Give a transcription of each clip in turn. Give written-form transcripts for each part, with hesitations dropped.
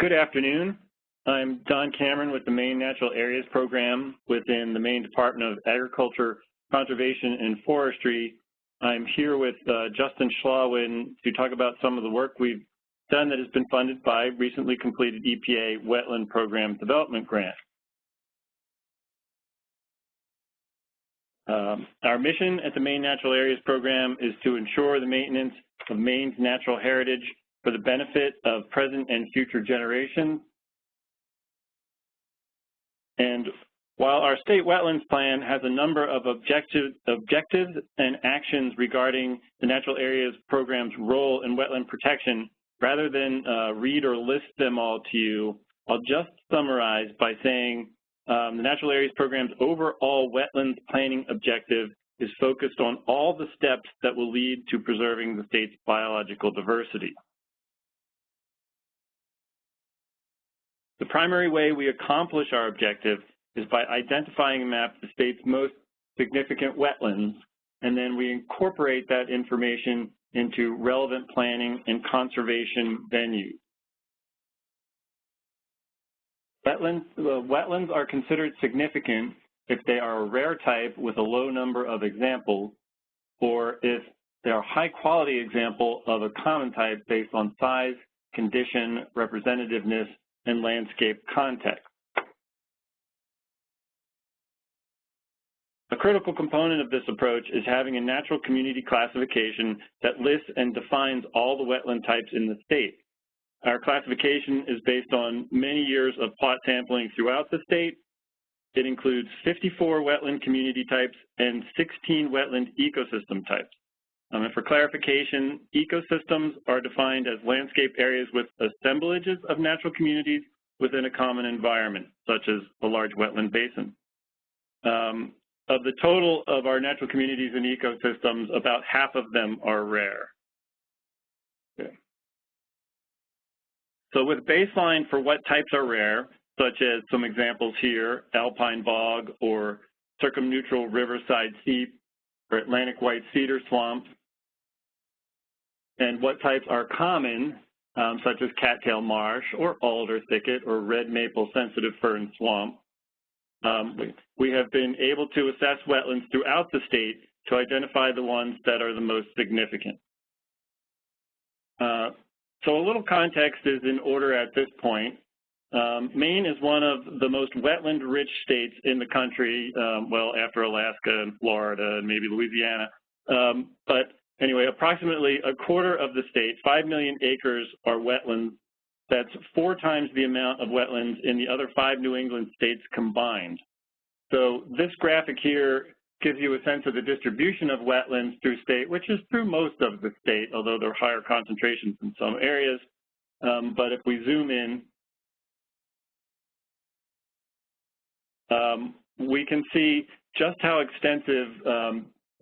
Good afternoon. I'm Don Cameron with the Maine Natural Areas Program within the Maine Department of Agriculture, Conservation, and Forestry. I'm here with Justin Schlawin to talk about some of the work we've done that has been funded by recently completed EPA Wetland Program Development Grant. Our mission at the Maine Natural Areas Program is to ensure the maintenance of Maine's natural heritage for the benefit of present and future generations. And while our state wetlands plan has a number of objectives and actions regarding the Natural Areas Program's role in wetland protection, rather than read or list them all to you, I'll just summarize by saying the Natural Areas Program's overall wetlands planning objective is focused on all the steps that will lead to preserving the state's biological diversity. The primary way we accomplish our objective is by identifying and map the state's most significant wetlands, and then we incorporate that information into relevant planning and conservation venues. Wetlands are considered significant if they are a rare type with a low number of examples, or if they are a high-quality example of a common type based on size, condition, representativeness, and landscape context. A critical component of this approach is having a natural community classification that lists and defines all the wetland types in the state. Our classification is based on many years of plot sampling throughout the state. It includes 54 wetland community types and 16 wetland ecosystem types. And for clarification, ecosystems are defined as landscape areas with assemblages of natural communities within a common environment, such as a large wetland basin. Of the total of our natural communities and ecosystems, about half of them are rare. Okay. So with baseline for what types are rare, such as some examples here, alpine bog or circumneutral riverside seep or Atlantic white cedar swamp, and what types are common, such as cattail marsh or alder thicket or red maple sensitive fern swamp. We have been able to assess wetlands throughout the state to identify the ones that are the most significant. So a little context is in order at this point. Maine is one of the most wetland-rich states in the country, well, after Alaska and Florida and maybe Louisiana. But anyway, approximately a quarter of the state, 5 million acres, are wetlands. That's 4 times the amount of wetlands in the other 5 New England states combined. So this graphic here gives you a sense of the distribution of wetlands through state, which is through most of the state, although there are higher concentrations in some areas. But if we zoom in, we can see just how extensive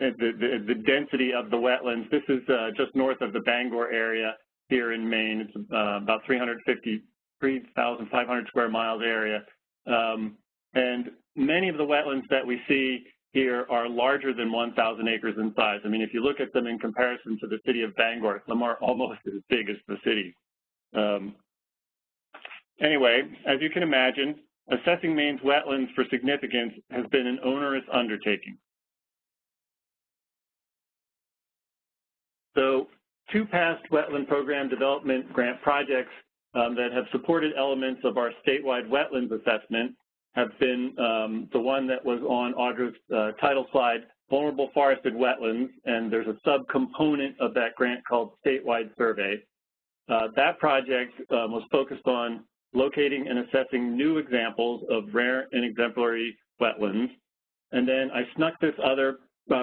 the density of the wetlands. This is just north of the Bangor area here in Maine. It's about 353,500 square miles area. And many of the wetlands that we see here are larger than 1,000 acres in size. I mean, if you look at them in comparison to the city of Bangor, some are almost as big as the city. Anyway, as you can imagine, assessing Maine's wetlands for significance has been an onerous undertaking. So 2 past Wetland Program Development Grant projects that have supported elements of our statewide wetlands assessment have been the one that was on Audra's title slide, Vulnerable Forested Wetlands, and there's a subcomponent of that grant called Statewide Survey. That project was focused on locating and assessing new examples of rare and exemplary wetlands. And then I snuck this other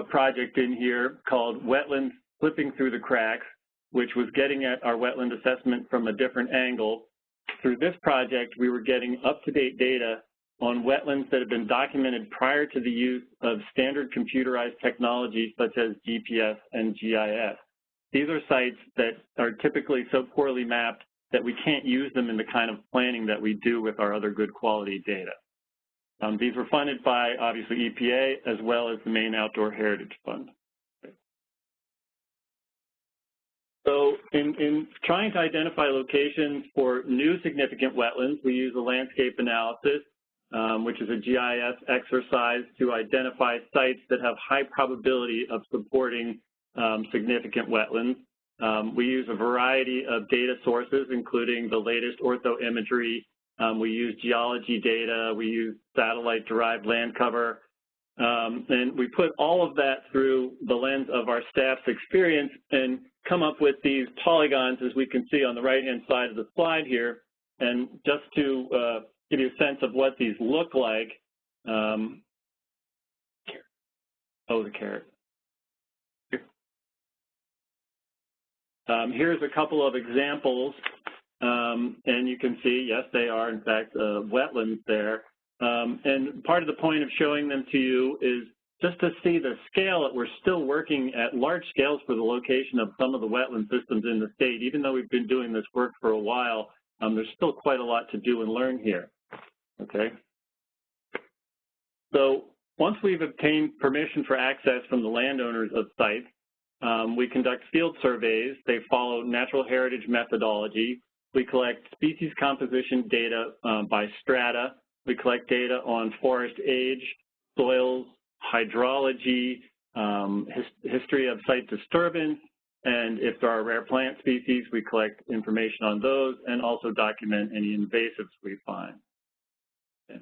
project in here called Wetlands Slipping Through the Cracks, which was getting at our wetland assessment from a different angle. Through this project, we were getting up-to-date data on wetlands that have been documented prior to the use of standard computerized technology such as GPS and GIS. These are sites that are typically so poorly mapped that we can't use them in the kind of planning that we do with our other good quality data. These were funded by, obviously, EPA as well as the Maine Outdoor Heritage Fund. So in trying to identify locations for new significant wetlands, we use a landscape analysis, which is a GIS exercise to identify sites that have high probability of supporting significant wetlands. We use a variety of data sources, including the latest ortho imagery. We use geology data. We use satellite-derived land cover. And we put all of that through the lens of our staff's experience and come up with these polygons, as we can see on the right-hand side of the slide here. And just to give you a sense of what these look like, the carrot. Here's a couple of examples, and you can see, yes, they are, in fact, wetlands there. And part of the point of showing them to you is just to see the scale that we're still working at large scales for the location of some of the wetland systems in the state. Even though we've been doing this work for a while, there's still quite a lot to do and learn here, okay? So once we've obtained permission for access from the landowners of sites, we conduct field surveys. They follow natural heritage methodology. We collect species composition data by strata. We collect data on forest age, soils, hydrology, history of site disturbance, and if there are rare plant species, we collect information on those and also document any invasives we find. Okay.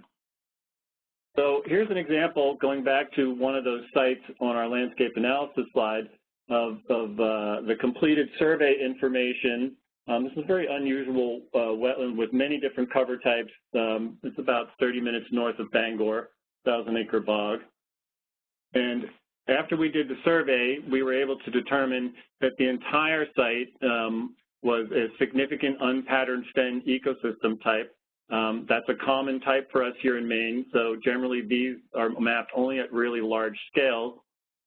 So here's an example, going back to one of those sites on our landscape analysis slide, of the completed survey information. This is a very unusual wetland with many different cover types. It's about 30 minutes north of Bangor, 1,000-acre bog. And after we did the survey, we were able to determine that the entire site was a significant unpatterned fen ecosystem type. That's a common type for us here in Maine. So generally, these are mapped only at really large scales.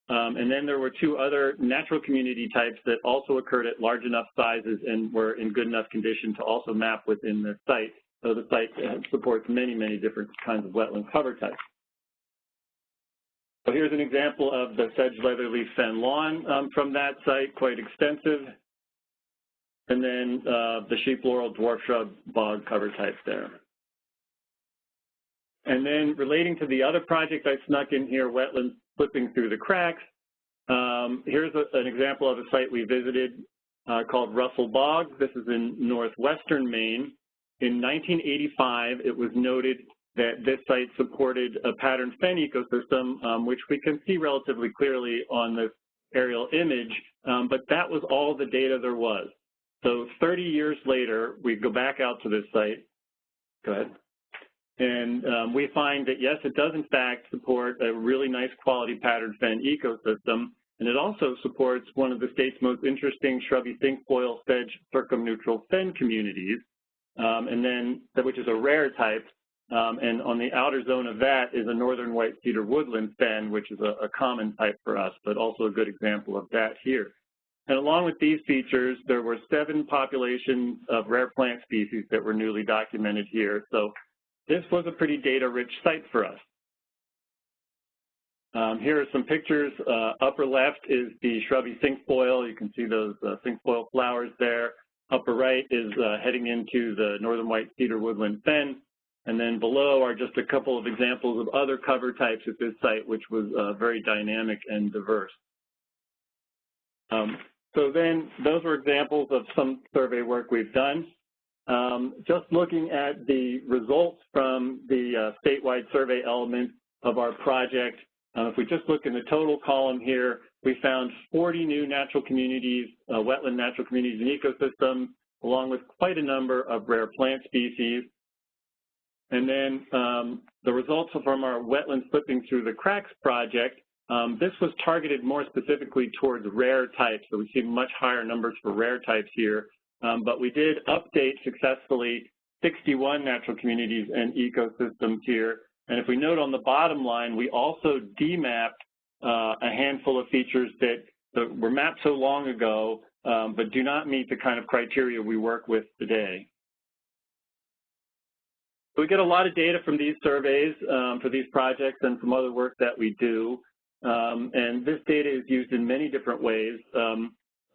And then there were two other natural community types that also occurred at large enough sizes and were in good enough condition to also map within the site. So the site supports many, many different kinds of wetland cover types. So here's an example of the sedge leatherleaf fen lawn from that site, quite extensive. And then the sheep laurel dwarf shrub bog cover types there. And then relating to the other project I snuck in here, wetlands slipping through the cracks. Here's an example of a site we visited called Russell Bog. This is in northwestern Maine. In 1985, it was noted that this site supported a patterned fen ecosystem, which we can see relatively clearly on this aerial image, but that was all the data there was. So 30 years later, we go back out to this site. Go ahead. And we find that, yes, it does, in fact, support a really nice quality patterned fen ecosystem, and it also supports one of the state's most interesting shrubby cinquefoil sedge circumneutral fen communities, and then, which is a rare type, and on the outer zone of that is a northern white cedar woodland fen, which is a common type for us, but also a good example of that here. And along with these features, there were 7 populations of rare plant species that were newly documented here. So this was a pretty data-rich site for us. Here are some pictures. Upper left is the shrubby cinquefoil. You can see those cinquefoil flowers there. Upper right is heading into the northern white cedar woodland fen. And then below are just a couple of examples of other cover types at this site, which was very dynamic and diverse. So then those were examples of some survey work we've done. Just looking at the results from the statewide survey element of our project, if we just look in the total column here, we found 40 new natural communities, wetland natural communities and ecosystems, along with quite a number of rare plant species. And then the results from our wetland slipping through the cracks project, this was targeted more specifically towards rare types, so we see much higher numbers for rare types here. But we did update successfully 61 natural communities and ecosystems here. And if we note on the bottom line, we also demapped a handful of features that were mapped so long ago, but do not meet the kind of criteria we work with today. So we get a lot of data from these surveys for these projects and from other work that we do. And this data is used in many different ways.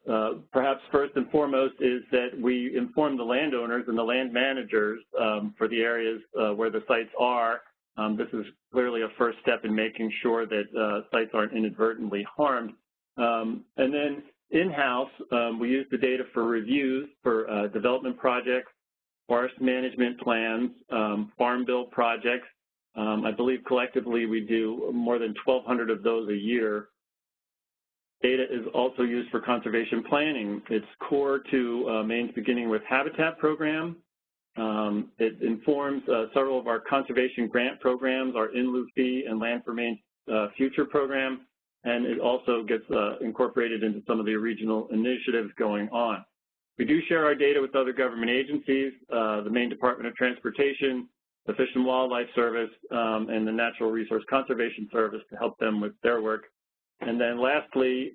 Perhaps first and foremost is that we inform the landowners and the land managers for the areas where the sites are. This is clearly a first step in making sure that sites aren't inadvertently harmed. And then in-house, we use the data for reviews for development projects, forest management plans, farm bill projects. I believe collectively we do more than 1,200 of those a year. Data is also used for conservation planning. It's core to Maine's Beginning with Habitat program. It informs several of our conservation grant programs, our In Lieu Fee and Land for Maine Future program, and it also gets incorporated into some of the regional initiatives going on. We do share our data with other government agencies, the Maine Department of Transportation, the Fish and Wildlife Service, and the Natural Resource Conservation Service to help them with their work. And then lastly,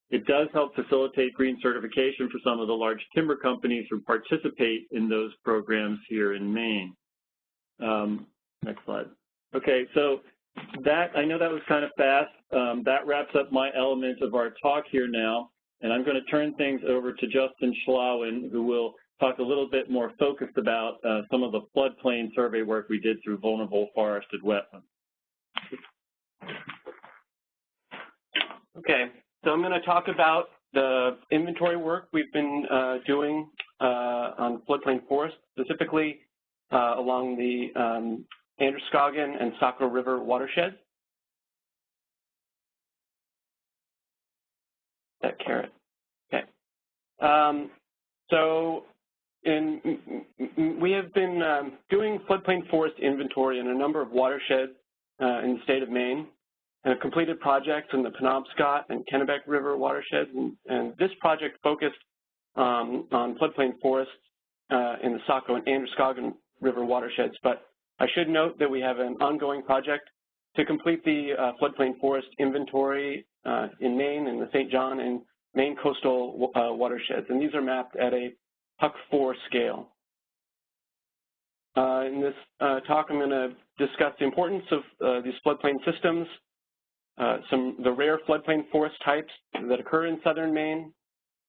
it does help facilitate green certification for some of the large timber companies who participate in those programs here in Maine. Next slide. Okay, so that, I know that was kind of fast. That wraps up my element of our talk here now, and I'm going to turn things over to Justin Schlawin, who will talk a little bit more focused about some of the floodplain survey work we did through vulnerable forested wetlands. Okay, so I'm going to talk about the inventory work we've been doing on floodplain forests, specifically along the Androscoggin and Saco River watersheds. That carrot. Okay. We have been doing floodplain forest inventory in a number of watersheds in the state of Maine, and have completed projects in the Penobscot and Kennebec River watersheds. And this project focused on floodplain forests in the Saco and Androscoggin River watersheds. But I should note that we have an ongoing project to complete the floodplain forest inventory in Maine, in the St. John and Maine coastal watersheds. And these are mapped at a Huck 4 scale. In this talk, I'm going to discuss the importance of these floodplain systems, the rare floodplain forest types that occur in southern Maine,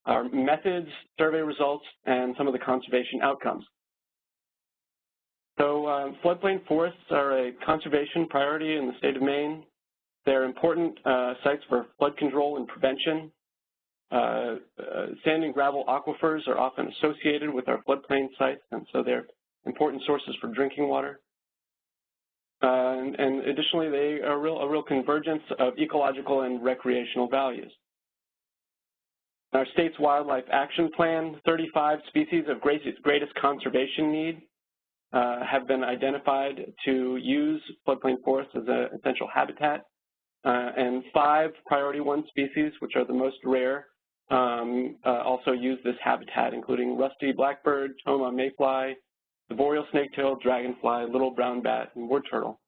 our methods, survey results, and some of the conservation outcomes. So floodplain forests are a conservation priority in the state of Maine. They're important sites for flood control and prevention. Sand and gravel aquifers are often associated with our floodplain sites, and so they're important sources for drinking water. And additionally, they are a real convergence of ecological and recreational values. In our state's Wildlife Action Plan, 35 species of greatest conservation need have been identified to use floodplain forests as an essential habitat, and 5 priority 1 species, which are the most rare, also use this habitat, including rusty blackbird, toma mayfly, the boreal snake-tailed dragonfly, little brown bat, and wood turtle.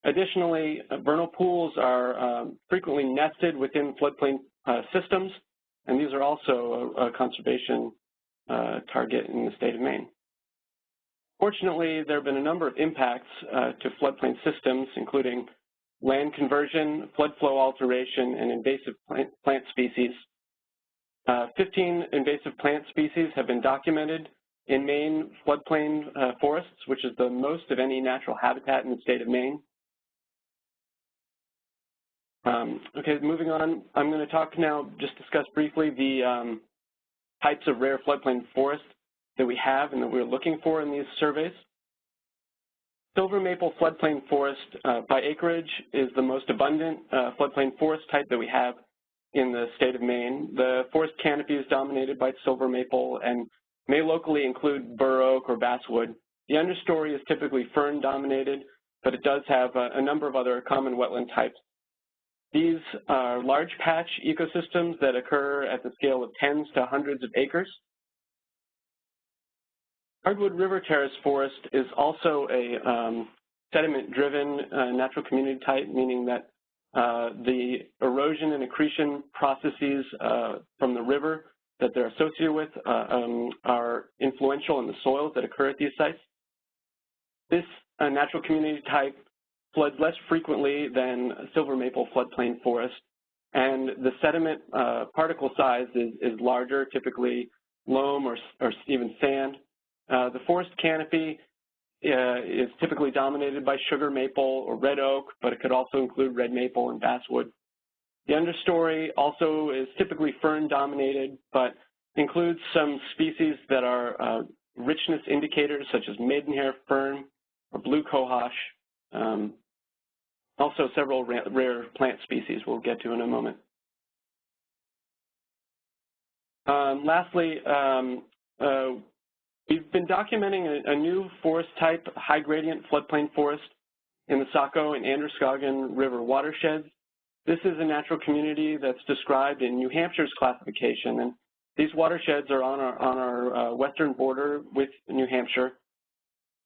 Additionally, vernal pools are frequently nested within floodplain systems, and these are also a conservation target in the state of Maine. Fortunately, there have been a number of impacts to floodplain systems, including land conversion, flood flow alteration, and invasive plant species. 15 invasive plant species have been documented in Maine floodplain forests, which is the most of any natural habitat in the state of Maine. Okay, moving on, I'm going to talk now, just discuss briefly the types of rare floodplain forests that we have and that we're looking for in these surveys. Silver maple floodplain forest by acreage is the most abundant floodplain forest type that we have in the state of Maine. The forest canopy is dominated by silver maple and may locally include bur oak or basswood. The understory is typically fern dominated, but it does have a number of other common wetland types. These are large patch ecosystems that occur at the scale of tens to hundreds of acres. Hardwood river terrace forest is also a sediment-driven natural community type, meaning that the erosion and accretion processes from the river that they're associated with are influential in the soils that occur at these sites. This natural community type floods less frequently than silver maple floodplain forest, and the sediment particle size is larger, typically loam or even sand. The forest canopy is typically dominated by sugar maple or red oak, but it could also include red maple and basswood. The understory also is typically fern-dominated, but includes some species that are richness indicators, such as maidenhair fern or blue cohosh. Also several rare plant species we'll get to in a moment. Lastly, we've been documenting a new forest type, high gradient floodplain forest in the Saco and Androscoggin River watersheds. This is a natural community that's described in New Hampshire's classification, and these watersheds are on our western border with New Hampshire.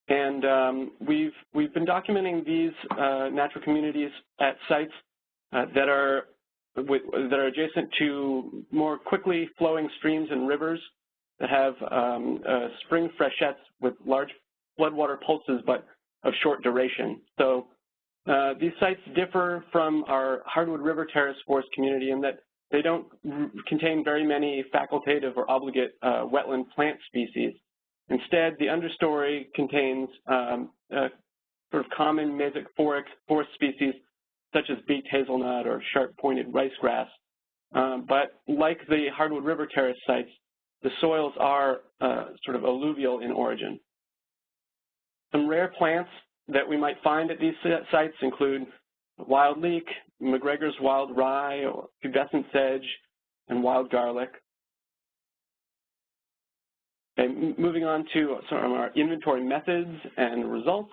And we've been documenting these natural communities at sites that are adjacent to more quickly flowing streams and rivers that have spring freshets with large floodwater pulses, but of short duration. So these sites differ from our Hardwood River Terrace forest community in that they don't contain very many facultative or obligate wetland plant species. Instead, the understory contains sort of common mesophoриc forest species such as beaked hazelnut or sharp-pointed ricegrass. But like the Hardwood River Terrace sites, the soils are sort of alluvial in origin. Some rare plants that we might find at these sites include wild leek, McGregor's wild rye, or pubescent sedge, and wild garlic. Okay, moving on to some of our inventory methods and results.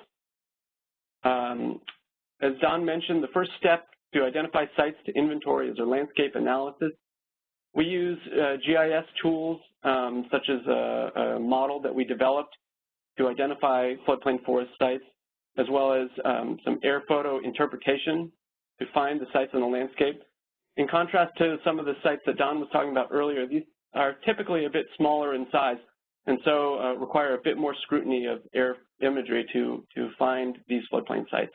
As Don mentioned, the first step to identify sites to inventory is our landscape analysis. We use GIS tools such as a model that we developed to identify floodplain forest sites, as well as some air photo interpretation to find the sites on the landscape. In contrast to some of the sites that Don was talking about earlier, these are typically a bit smaller in size, and so require a bit more scrutiny of air imagery to find these floodplain sites.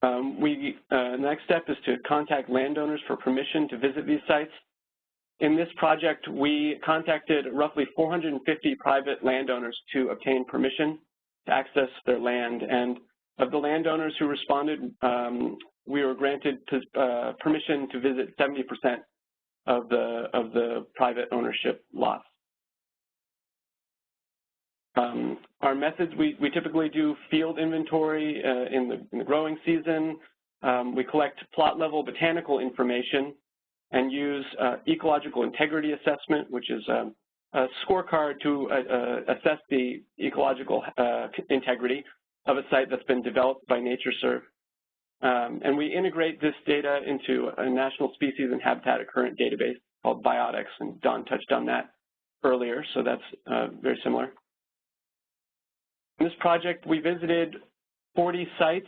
The next step is to contact landowners for permission to visit these sites. In this project, we contacted roughly 450 private landowners to obtain permission to access their land. And of the landowners who responded, we were granted permission to visit 70% of the private ownership lots. Our methods, we typically do field inventory in the growing season. We collect plot-level botanical information and use ecological integrity assessment, which is a scorecard to assess the ecological integrity of a site that's been developed by NatureServe. And we integrate this data into a national species and habitat occurrence database called Biotics, and Don touched on that earlier, so that's very similar. In this project, we visited 40 sites,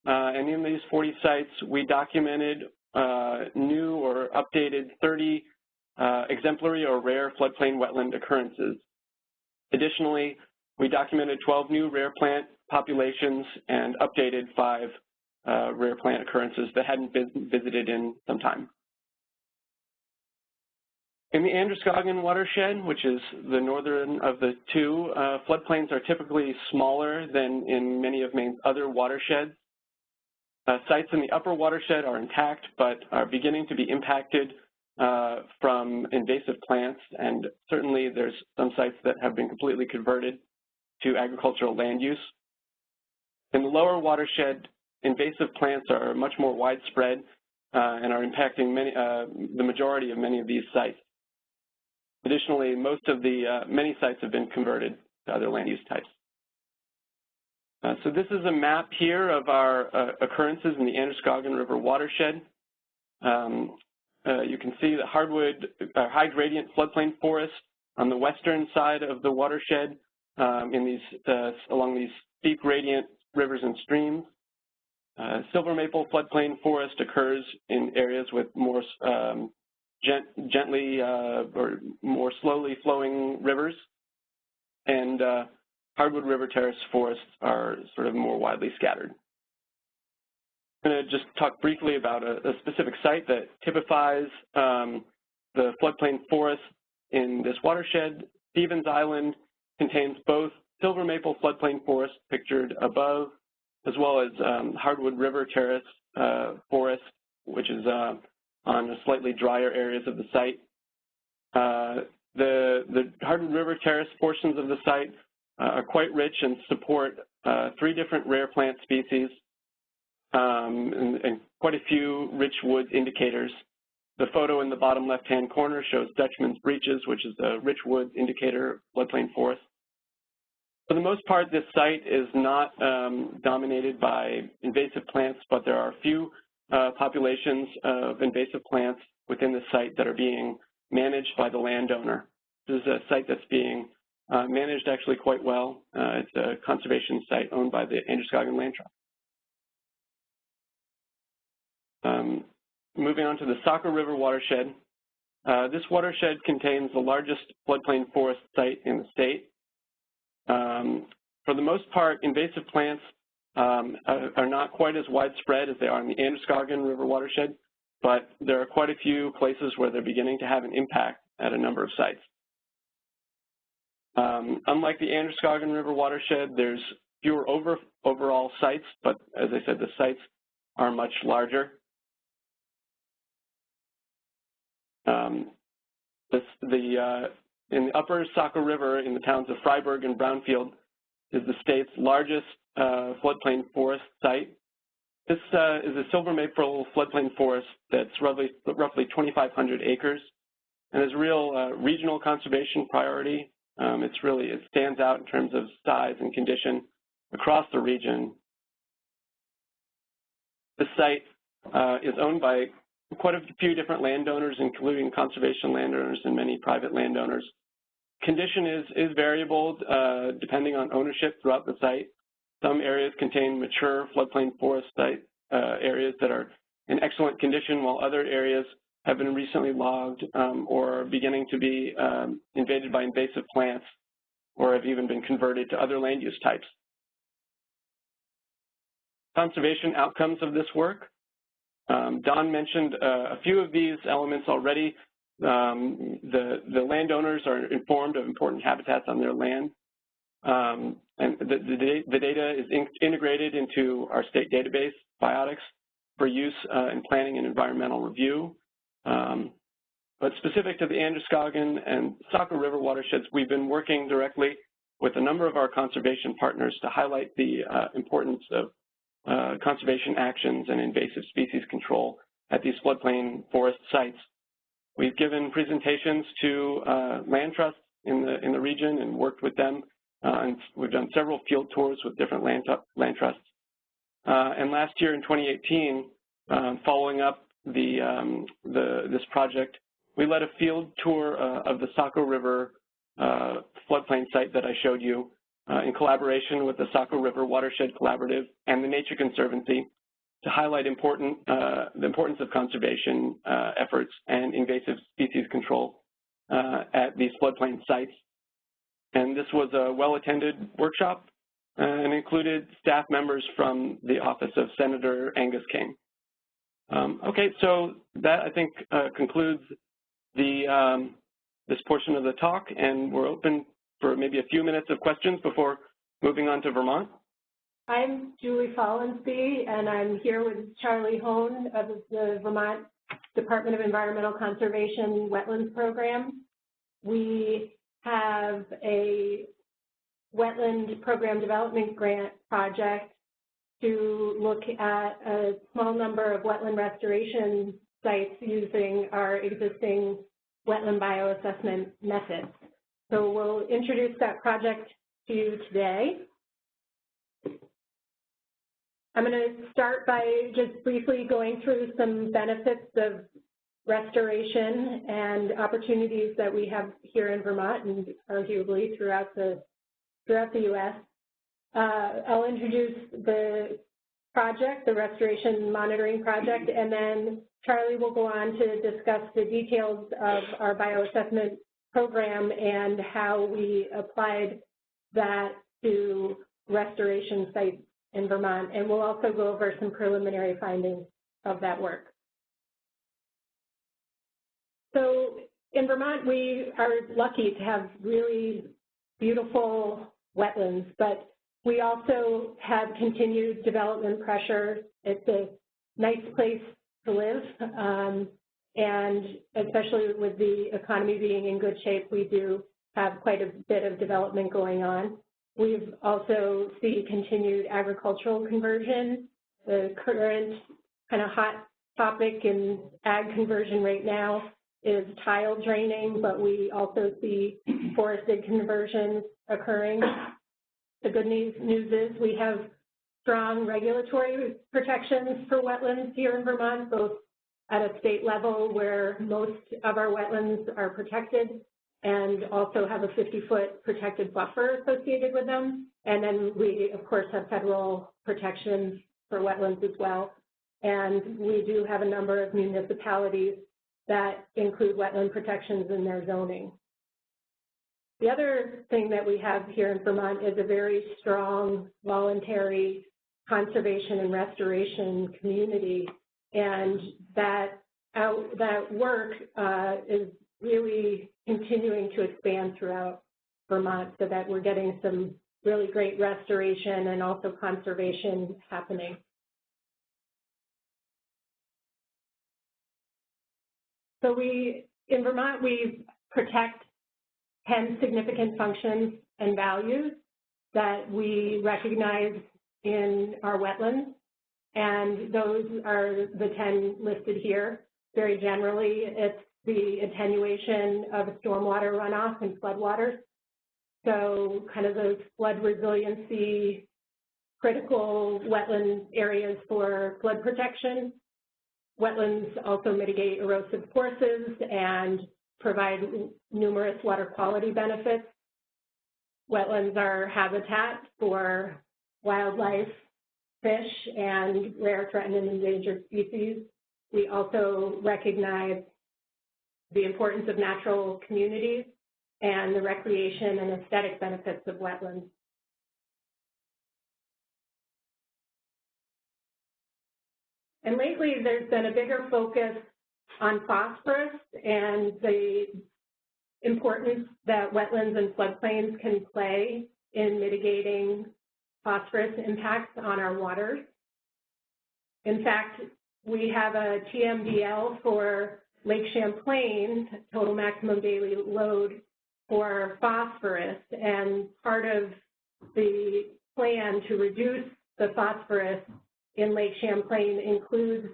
and in these 40 sites, we documented new or updated 30 exemplary or rare floodplain wetland occurrences. Additionally, we documented 12 new rare plant populations and updated 5 rare plant occurrences that hadn't been visited in some time. In the Androscoggin watershed, which is the northern of the two, floodplains are typically smaller than in many of Maine's other watersheds. Sites in the upper watershed are intact, but are beginning to be impacted from invasive plants, and certainly there's some sites that have been completely converted to agricultural land use. In the lower watershed, invasive plants are much more widespread and are impacting the majority of many of these sites. Additionally, most of the many sites have been converted to other land use types. So this is a map here of our occurrences in the Androscoggin River watershed. You can see the high gradient floodplain forest on the western side of the watershed along these steep gradient rivers and streams. Silver maple floodplain forest occurs in areas with more gently or more slowly flowing rivers, and Hardwood River Terrace forests are sort of more widely scattered. I'm going to just talk briefly about a specific site that typifies the floodplain forest in this watershed. Stevens Island contains both silver maple floodplain forest pictured above, as well as hardwood river terrace forest, which is on the slightly drier areas of the site. The hardwood river terrace portions of the site are quite rich and support 3 different rare plant species and quite a few rich woods indicators. The photo in the bottom left-hand corner shows Dutchman's Breeches, which is a rich woods indicator floodplain forest. For the most part, this site is not dominated by invasive plants, but there are a few populations of invasive plants within the site that are being managed by the landowner. This is a site that's being managed actually quite well. It's a conservation site owned by the Androscoggin Land Trust. Moving on to the Saco River watershed. This watershed contains the largest floodplain forest site in the state. For the most part, invasive plants are not quite as widespread as they are in the Androscoggin River watershed, but there are quite a few places where they're beginning to have an impact at a number of sites. Unlike the Androscoggin River watershed, there's fewer overall sites, but as I said, the sites are much larger. In the upper Saco River, in the towns of Freiburg and Brownfield, is the state's largest floodplain forest site. This is a silver maple floodplain forest that's roughly 2,500 acres, and is a real regional conservation priority. It stands out in terms of size and condition across the region. This site is owned by quite a few different landowners, including conservation landowners and many private landowners. Condition is variable depending on ownership throughout the site. Some areas contain mature floodplain forest site areas that are in excellent condition, while other areas have been recently logged or are beginning to be invaded by invasive plants or have even been converted to other land use types. Conservation outcomes of this work. Don mentioned a few of these elements already. The landowners are informed of important habitats on their land. And the data is integrated into our state database, Biotics, for use in planning and environmental review. But specific to the Androscoggin and Saco River watersheds, we've been working directly with a number of our conservation partners to highlight the importance of conservation actions and invasive species control at these floodplain forest sites. We've given presentations to land trusts in the region and worked with them, and we've done several field tours with different land trusts. And last year in 2018, following up this project, we led a field tour of the Saco River floodplain site that I showed you in collaboration with the Saco River Watershed Collaborative and the Nature Conservancy to highlight the importance of conservation efforts and invasive species control at these floodplain sites. And this was a well-attended workshop and included staff members from the office of Senator Angus King. Okay, so that I think concludes this portion of the talk, and we're open for maybe a few minutes of questions before moving on to Vermont. I'm Julie Follensby, and I'm here with Charlie Hone of the Vermont Department of Environmental Conservation Wetlands Program. We have a wetland program development grant project to look at a small number of wetland restoration sites using our existing wetland bioassessment methods. So we'll introduce that project to you today. I'm going to start by just briefly going through some benefits of restoration and opportunities that we have here in Vermont and arguably throughout the U.S. I'll introduce the project, the Restoration Monitoring Project, and then Charlie will go on to discuss the details of our bioassessment program and how we applied that to restoration sites in Vermont, and we'll also go over some preliminary findings of that work. So in Vermont, we are lucky to have really beautiful wetlands, but we also have continued development pressure. It's a nice place to live, and especially with the economy being in good shape, we do have quite a bit of development going on. We've also seen continued agricultural conversion. The current kind of hot topic in ag conversion right now is tile draining, but we also see forested conversions occurring. The good news is we have strong regulatory protections for wetlands here in Vermont, both at a state level where most of our wetlands are protected and also have a 50-foot protected buffer associated with them. And then we, of course, have federal protections for wetlands as well. And we do have a number of municipalities that include wetland protections in their zoning. The other thing that we have here in Vermont is a very strong voluntary conservation and restoration community, and that work is really continuing to expand throughout Vermont so that we're getting some really great restoration and also conservation happening. So in Vermont, we protect 10 significant functions and values that we recognize in our wetlands, and those are the 10 listed here. Very generally, it's the attenuation of stormwater runoff and floodwaters. So kind of those flood resiliency, critical wetland areas for flood protection. Wetlands also mitigate erosive forces and provide numerous water quality benefits. Wetlands are habitat for wildlife, fish, and rare, threatened, and endangered species. We also recognize the importance of natural communities and the recreation and aesthetic benefits of wetlands. And lately, there's been a bigger focus on phosphorus and the importance that wetlands and floodplains can play in mitigating phosphorus impacts on our waters. In fact, we have a TMDL for Lake Champlain, total maximum daily load for phosphorus, and part of the plan to reduce the phosphorus in Lake Champlain includes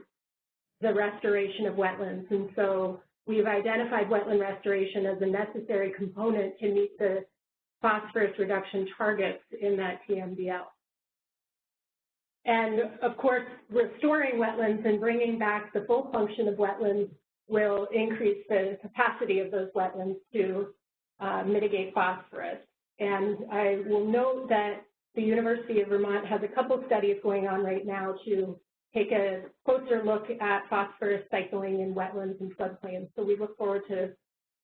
the restoration of wetlands. And so we've identified wetland restoration as a necessary component to meet the phosphorus reduction targets in that TMDL. And of course, restoring wetlands and bringing back the full function of wetlands will increase the capacity of those wetlands to mitigate phosphorus. And I will note that the University of Vermont has a couple studies going on right now to take a closer look at phosphorus cycling in wetlands and floodplains. So we look forward to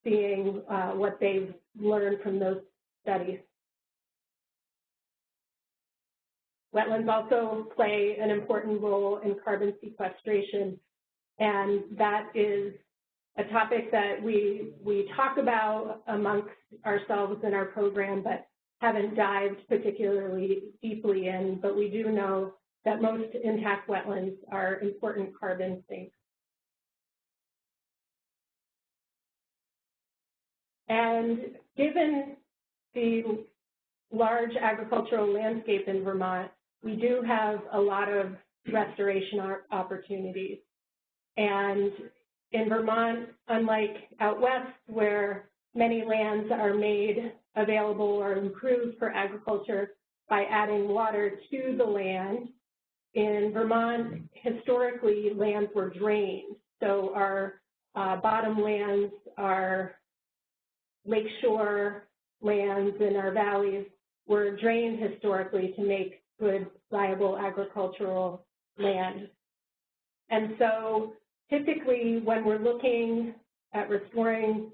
seeing what they've learned from those studies. Wetlands also play an important role in carbon sequestration, and that is a topic that we talk about amongst ourselves in our program, but haven't dived particularly deeply in, but we do know that most intact wetlands are important carbon sinks. And given the large agricultural landscape in Vermont, we do have a lot of restoration opportunities. And in Vermont, unlike out west, where many lands are made available or improved for agriculture by adding water to the land, in Vermont, historically, lands were drained. So our bottomlands, our lakeshore lands, and our valleys were drained historically to make good, viable agricultural land. And so typically, when we're looking at restoring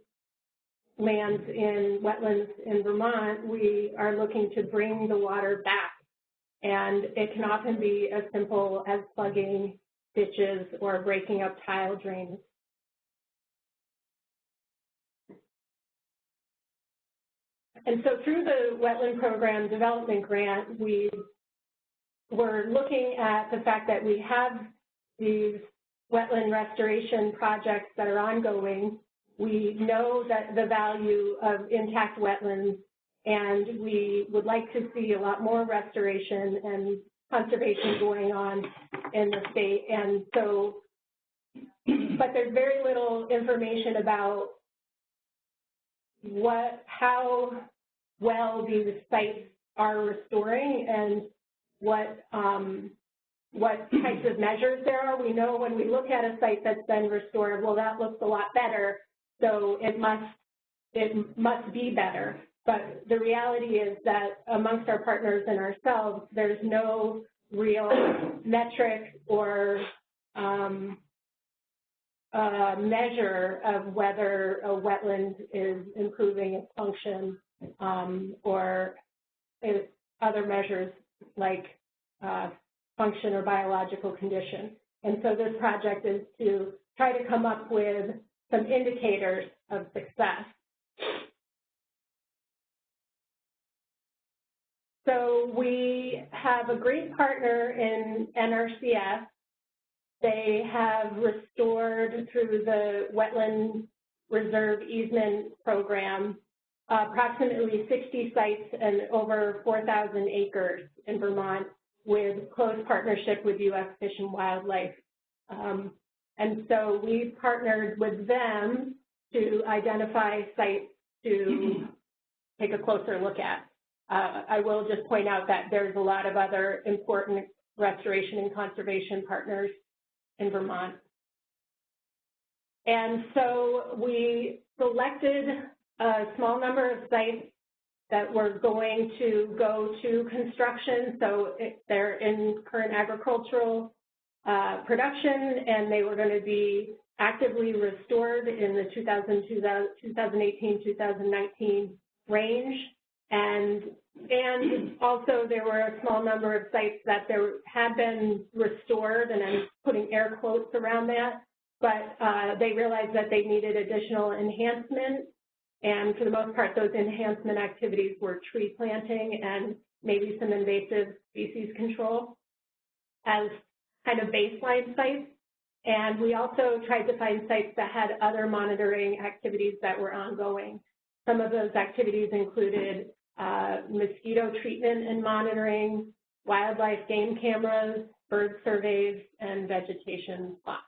lands in wetlands in Vermont, we are looking to bring the water back and it can often be as simple as plugging ditches or breaking up tile drains. And so through the Wetland Program Development Grant, we were looking at the fact that we have these wetland restoration projects that are ongoing. We know that the value of intact wetlands, and we would like to see a lot more restoration and conservation going on in the state. And so, but there's very little information about how well these sites are restoring and what types of measures there are. We know when we look at a site that's been restored, well, that looks a lot better, so it must be better. But the reality is that amongst our partners and ourselves, there's no real metric or measure of whether a wetland is improving its function or other measures like function or biological condition. And so this project is to try to come up with some indicators of success. So we have a great partner in NRCS. They have restored through the Wetland Reserve Easement Program approximately 60 sites and over 4,000 acres in Vermont with close partnership with U.S. Fish and Wildlife. And so we partnered with them to identify sites to take a closer look at. I will just point out that there's a lot of other important restoration and conservation partners in Vermont. And so we selected a small number of sites that were going to go to construction. So they're in current agricultural production, and they were going to be actively restored in the 2018-2019 range. And also there were a small number of sites that there had been restored, and I'm putting air quotes around that, but they realized that they needed additional enhancement. And for the most part, those enhancement activities were tree planting and maybe some invasive species control as kind of baseline sites. And we also tried to find sites that had other monitoring activities that were ongoing. Some of those activities included mosquito treatment and monitoring, wildlife game cameras, bird surveys, and vegetation plots.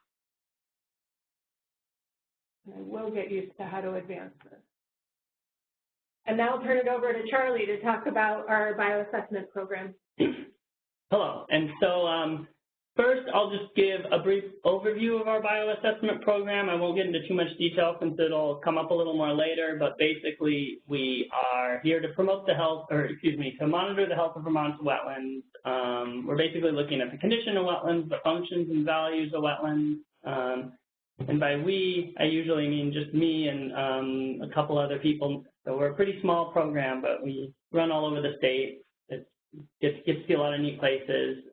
And I will get used to how to advance this. And now I'll turn it over to Charlie to talk about our bioassessment program. Hello, and so first I'll just give a brief overview of our bioassessment program. I won't get into too much detail since it'll come up a little more later, but basically we are here to promote the health, or excuse me, to monitor the health of Vermont's wetlands. We're basically looking at the condition of wetlands, the functions and values of wetlands. And by we, I usually mean just me and a couple other people. So we're a pretty small program, but we run all over the state. It gets to see a lot of neat places.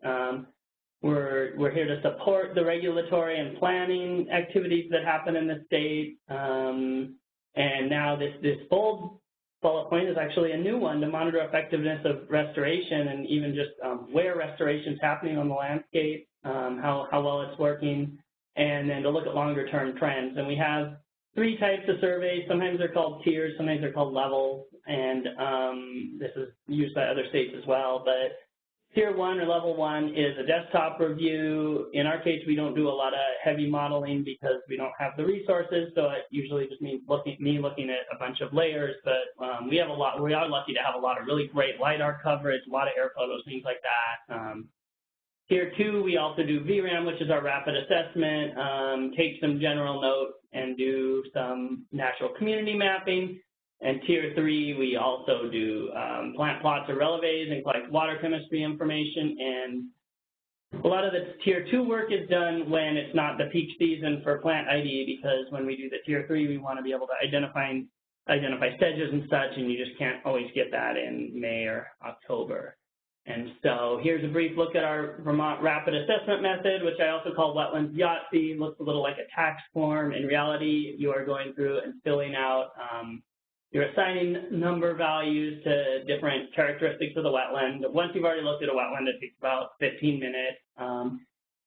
We're here to support the regulatory and planning activities that happen in the state. And now this bold bullet point is actually a new one, to monitor effectiveness of restoration and even just where restoration is happening on the landscape, how well it's working, and then to look at longer term trends. And we have 3 types of surveys. Sometimes they're called tiers, sometimes they're called levels, and this is used by other states as well. But Tier 1 or Level 1 is a desktop review. In our case, we don't do a lot of heavy modeling because we don't have the resources, so it usually just means looking at a bunch of layers. But we are lucky to have a lot of really great LiDAR coverage, a lot of air photos, things like that. Tier 2, we also do VRAM, which is our rapid assessment, take some general notes and do some natural community mapping. And Tier 3, we also do plant plots or releves and collect water chemistry information. And a lot of the Tier 2 work is done when it's not the peak season for plant ID, because when we do the Tier 3, we want to be able to identify sedges and such, and you just can't always get that in May or October. And so here's a brief look at our Vermont rapid assessment method, which I also call Wetlands Yahtzee. Looks a little like a tax form. In reality, you are going through and filling out, you're assigning number values to different characteristics of the wetland. Once you've already looked at a wetland, it takes about 15 minutes.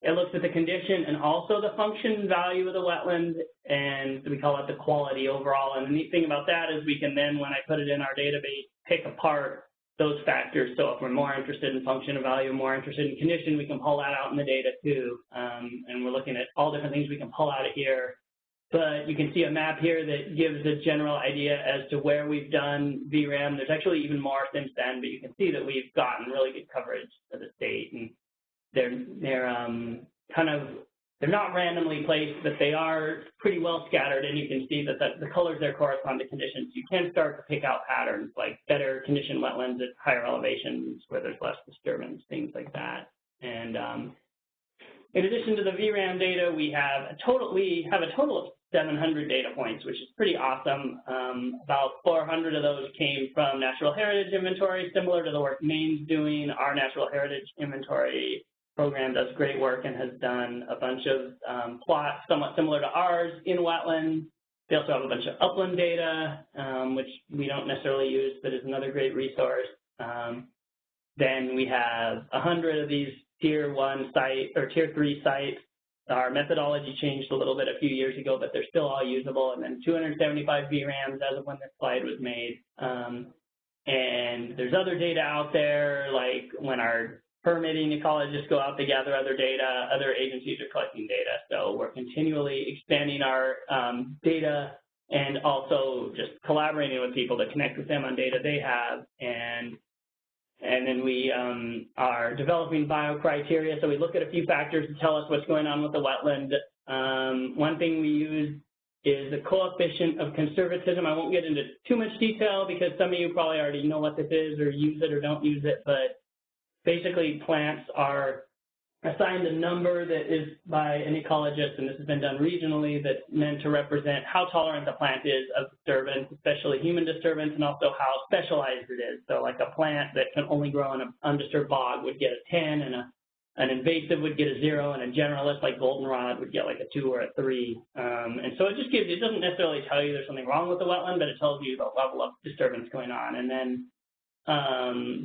It looks at the condition and also the function value of the wetland, and we call it the quality overall. And the neat thing about that is we can then, when I put it in our database, pick apart those factors. So if we're more interested in function and value, more interested in condition, we can pull that out in the data too. And we're looking at all different things we can pull out of here. But you can see a map here that gives a general idea as to where we've done VRAM. There's actually even more since then, but you can see that we've gotten really good coverage of the state. And they're not randomly placed, but they are pretty well scattered, and you can see that the colors there correspond to conditions. You can start to pick out patterns, like better conditioned wetlands at higher elevations where there's less disturbance, things like that. And in addition to the VRAM data, we have a total of 700 data points, which is pretty awesome. About 400 of those came from natural heritage inventory, similar to the work Maine's doing. Our natural heritage inventory program does great work and has done a bunch of plots somewhat similar to ours in wetlands. They also have a bunch of upland data, which we don't necessarily use, but is another great resource. Then we have 100 of these tier 1 site or tier 3 sites. Our methodology changed a little bit a few years ago, but they're still all usable. And then 275 VRAMs as of when this slide was made. And there's other data out there, like when our permitting ecologists go out to gather other data, other agencies are collecting data. So we're continually expanding our data and also just collaborating with people to connect with them on data they have. And then we are developing biocriteria. So we look at a few factors to tell us what's going on with the wetland. One thing we use is the coefficient of conservatism. I won't get into too much detail because some of you probably already know what this is or use it or don't use it, but basically plants are assigned a number that is by an ecologist, and this has been done regionally, that's meant to represent how tolerant the plant is of disturbance, especially human disturbance, and also how specialized it is. So like a plant that can only grow in an undisturbed bog would get a 10, and an invasive would get a 0, and a generalist like goldenrod would get like a 2 or a 3. And so it just gives you, it doesn't necessarily tell you there's something wrong with the wetland, but it tells you the level of disturbance going on. And then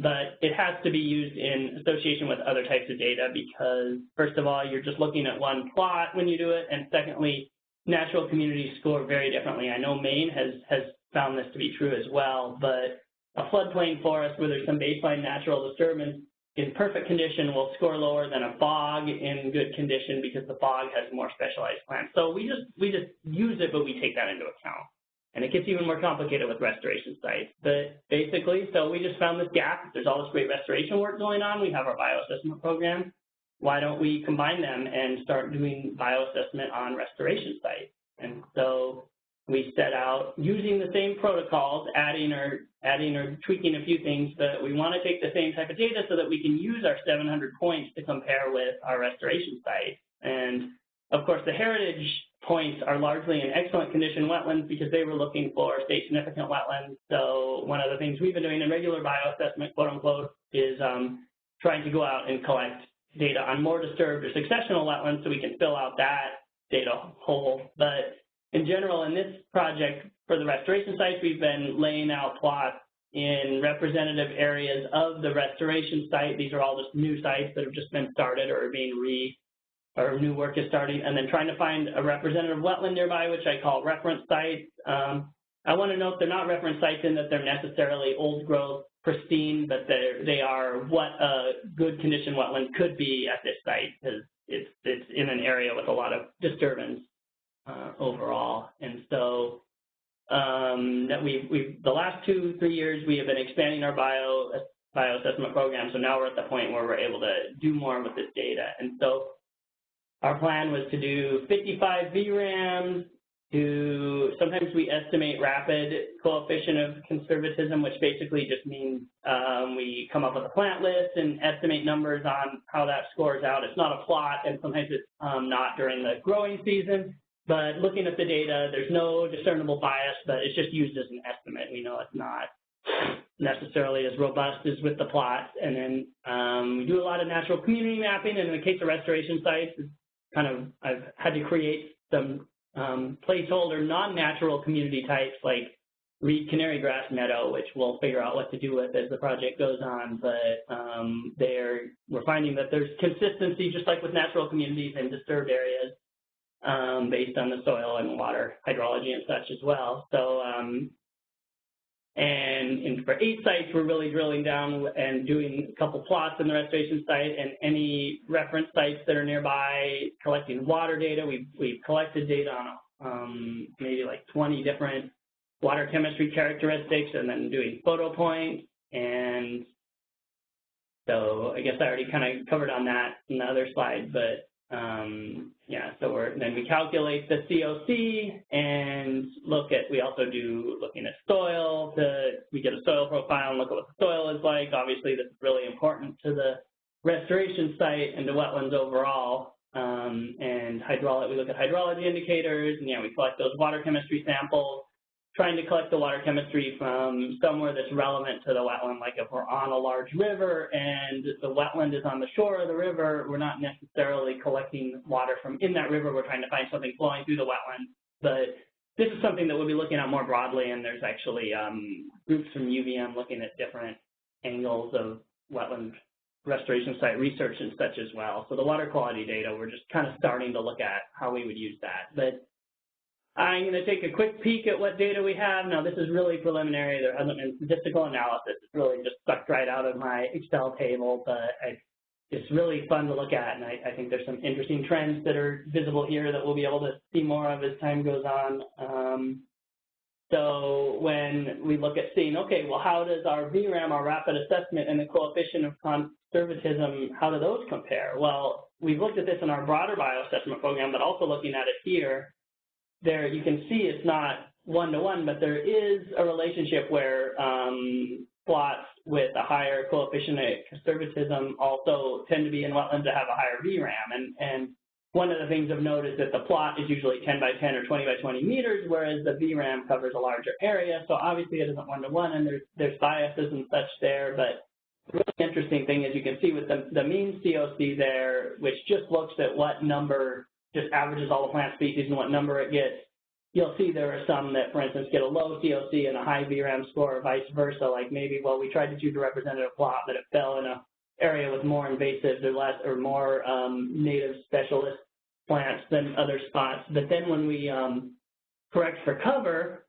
but it has to be used in association with other types of data because, first of all, you're just looking at one plot when you do it, and secondly, natural communities score very differently. I know Maine has found this to be true as well, but a floodplain forest where there's some baseline natural disturbance in perfect condition will score lower than a bog in good condition because the bog has more specialized plants. So we just use it, but we take that into account. And it gets even more complicated with restoration sites. But basically, so we just found this gap. There's all this great restoration work going on. We have our bioassessment program. Why don't we combine them and start doing bioassessment on restoration sites? And so we set out using the same protocols, adding or tweaking a few things, but we want to take the same type of data so that we can use our 700 points to compare with our restoration sites. And of course, the heritage points are largely in excellent condition wetlands because they were looking for state significant wetlands. So one of the things we've been doing in regular bioassessment, quote unquote, is trying to go out and collect data on more disturbed or successional wetlands so we can fill out that data hole. But in general, in this project for the restoration sites, we've been laying out plots in representative areas of the restoration site. These are all just new sites that have just been started or are being or new work is starting, and then trying to find a representative wetland nearby, which I call reference sites. I want to note they're not reference sites in that they're necessarily old growth, pristine, but they are what a good condition wetland could be at this site because it's in an area with a lot of disturbance overall. And so that the last 2-3 years we have been expanding our bioassessment program, so now we're at the point where we're able to do more with this data. And so our plan was to do 55 VRAMs, sometimes we estimate rapid coefficient of conservatism, which basically just means we come up with a plant list and estimate numbers on how that scores out. It's not a plot, and sometimes it's not during the growing season, but looking at the data, there's no discernible bias, but it's just used as an estimate. We know it's not necessarily as robust as with the plots. And then we do a lot of natural community mapping, and in the case of restoration sites, it's kind of, I've had to create some placeholder non-natural community types like reed canary grass meadow, which we'll figure out what to do with as the project goes on. But we're finding that there's consistency, just like with natural communities in disturbed areas, based on the soil and water hydrology and such as well. So, and for 8 sites, we're really drilling down and doing a couple plots in the restoration site and any reference sites that are nearby, collecting water data. We've collected data on maybe like 20 different water chemistry characteristics, and then doing photo points. And so I guess I already kind of covered on that in the other slide, but yeah, so then we calculate the COC and we also do looking at soil. We get a soil profile and look at what the soil is like. Obviously, this is really important to the restoration site and to wetlands overall. And hydraulic, we look at hydrology indicators, and we collect those water chemistry samples, trying to collect the water chemistry from somewhere that's relevant to the wetland. Like if we're on a large river and the wetland is on the shore of the river, we're not necessarily collecting water from in that river. We're trying to find something flowing through the wetland. But this is something that we'll be looking at more broadly, and there's actually groups from UVM looking at different angles of wetland restoration site research and such as well. So the water quality data, we're just kind of starting to look at how we would use that. But I'm going to take a quick peek at what data we have. Now, this is really preliminary. There hasn't been statistical analysis. It's really just sucked right out of my Excel table, but it's really fun to look at, and I think there's some interesting trends that are visible here that we'll be able to see more of as time goes on. So when we look at seeing, okay, well, how does our VRAM, our rapid assessment, and the coefficient of conservatism, how do those compare? Well, we've looked at this in our broader bioassessment program, but also looking at it here. There you can see it's not one-to-one, but there is a relationship where plots with a higher coefficient of conservatism also tend to be in wetlands that have a higher VRAM. And one of the things of note is that the plot is usually 10 by 10 or 20 by 20 meters, whereas the VRAM covers a larger area. So obviously it isn't one-to-one, and there's biases and such there. But the really interesting thing is you can see with the mean COC there, which just looks at what number, just averages all the plant species and what number it gets. You'll see there are some that, for instance, get a low COC and a high VRAM score, or vice versa. Like maybe, well, we tried to choose a representative plot, but it fell in an area with more invasives or more native specialist plants than other spots. But then when we correct for cover,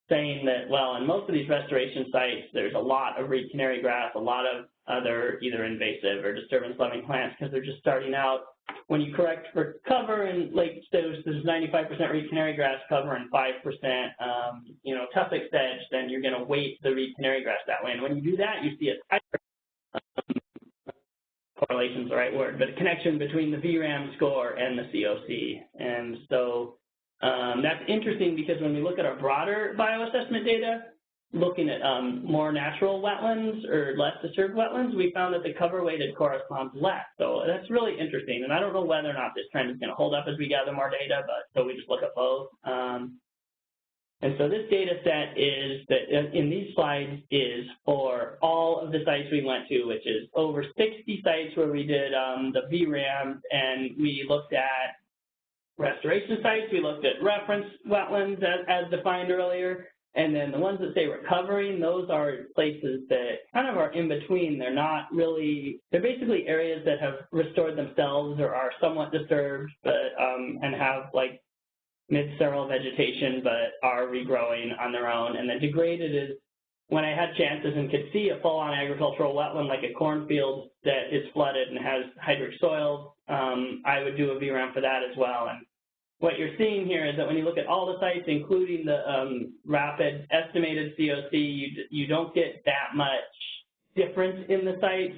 saying that, well, in most of these restoration sites, there's a lot of reed canary grass, a lot of other either invasive or disturbance-loving plants because they're just starting out. When you correct for cover and like there's 95% reed canary grass cover and 5% tussock sedge, then you're going to weight the reed canary grass that way. And when you do that, you see a tighter correlation's the right word, but a connection between the VRAM score and the COC. And so that's interesting because when we look at our broader bioassessment data, looking at more natural wetlands or less disturbed wetlands, we found that the cover weighted corresponds less. So that's really interesting. And I don't know whether or not this trend is going to hold up as we gather more data, but so we just look at both. And so this data set is that in these slides is for all of the sites we went to, which is over 60 sites where we did the VRAM, and we looked at restoration sites, we looked at reference wetlands as defined earlier, and then the ones that say recovering, those are places that kind of are in between. They're not really, they're basically areas that have restored themselves or are somewhat disturbed, but and have like mid-seral vegetation, but are regrowing on their own. And the degraded is when I had chances and could see a full-on agricultural wetland like a cornfield that is flooded and has hydric soils, I would do a VRAM for that as well. And what you're seeing here is that when you look at all the sites, including the rapid estimated COC, you don't get that much difference in the sites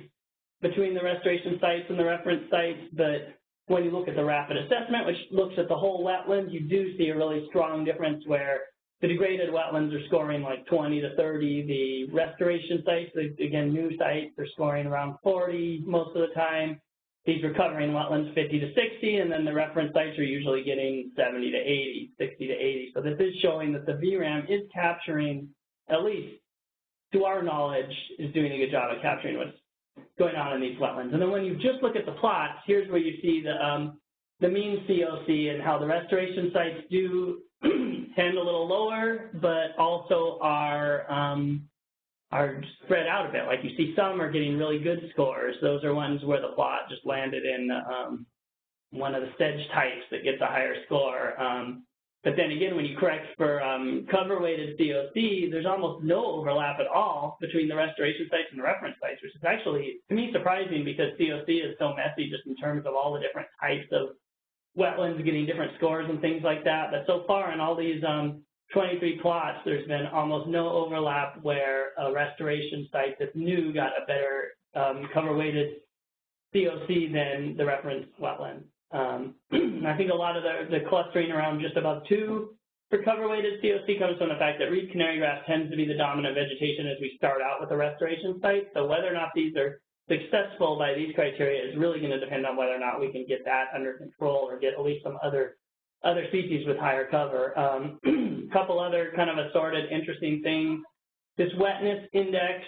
between the restoration sites and the reference sites, but when you look at the rapid assessment, which looks at the whole wetland, you do see a really strong difference where the degraded wetlands are scoring like 20 to 30. The restoration sites, again, new sites, are scoring around 40 most of the time. These recovering wetlands, 50 to 60, and then the reference sites are usually getting 70 to 80, 60 to 80. So this is showing that the VRAM is capturing at least to our knowledge, is doing a good job of capturing what's going on in these wetlands. And then when you just look at the plots, here's where you see the mean COC and how the restoration sites do tend a little lower, but also are spread out a bit. Like you see some are getting really good scores. Those are ones where the plot just landed in one of the sedge types that gets a higher score. But then again, when you correct for cover-weighted COC, there's almost no overlap at all between the restoration sites and the reference sites, which is actually, to me, surprising because COC is so messy just in terms of all the different types of wetlands getting different scores and things like that. But so far in all these 23 plots, there's been almost no overlap where a restoration site that's new got a better cover-weighted COC than the reference wetland. I think a lot of the clustering around just above 2 for cover-weighted COC comes from the fact that reed canary grass tends to be the dominant vegetation as we start out with a restoration site. So whether or not these are successful by these criteria is really going to depend on whether or not we can get that under control or get at least some other species with higher cover. A couple other kind of assorted interesting things. This wetness index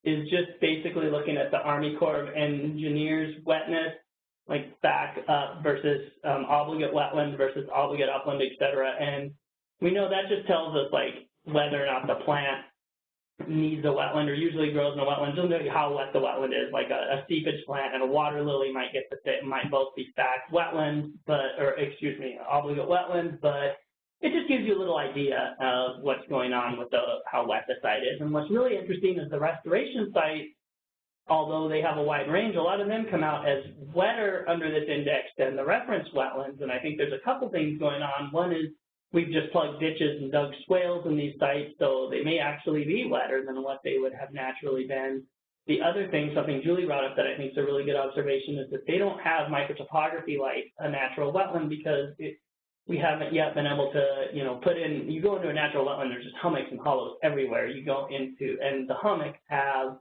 is just basically looking at the Army Corps of Engineers wetness, like back up versus obligate wetland versus obligate upland, et cetera. And we know that just tells us like whether or not the plant needs a wetland or usually grows in a wetland. It doesn't tell you how wet the wetland is. Like a seepage plant and a water lily might get the fit, might both be stacked wetlands, obligate wetlands, but it just gives you a little idea of what's going on with how wet the site is. And what's really interesting is the restoration site, although they have a wide range, a lot of them come out as wetter under this index than the reference wetlands. And I think there's a couple things going on. One is we've just plugged ditches and dug swales in these sites, so they may actually be wetter than what they would have naturally been. The other thing, something Julie brought up that I think is a really good observation, is that they don't have microtopography like a natural wetland because we haven't yet been able to, put in, you go into a natural wetland, there's just hummocks and hollows everywhere. You go into, and the hummocks have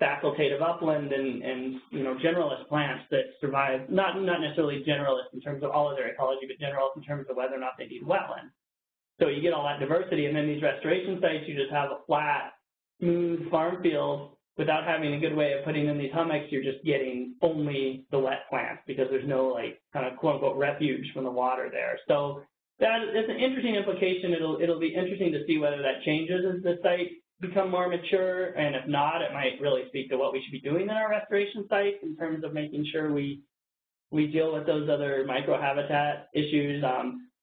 facultative upland and generalist plants that survive, not necessarily generalist in terms of all of their ecology, but generalist in terms of whether or not they need wetland. So you get all that diversity, and then these restoration sites, you just have a flat, smooth farm field without having a good way of putting in these hummocks. You're just getting only the wet plants because there's no like kind of quote unquote refuge from the water there. So that's an interesting implication. It'll be interesting to see whether that changes as the site become more mature, and if not, it might really speak to what we should be doing in our restoration sites in terms of making sure we deal with those other microhabitat issues.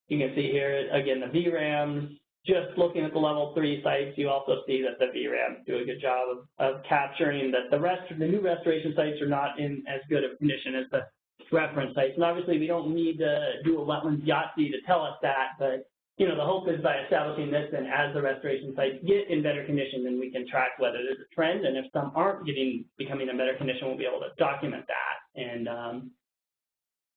You can see here, again, the VRAMs, just looking at the level 3 sites, you also see that the VRAMs do a good job of capturing that the new restoration sites are not in as good of condition as the reference sites. And obviously, we don't need to do a wetlands Yahtzee to tell us that, but the hope is by establishing this, and as the restoration sites get in better condition, then we can track whether there's a trend, and if some aren't becoming in better condition, we'll be able to document that. And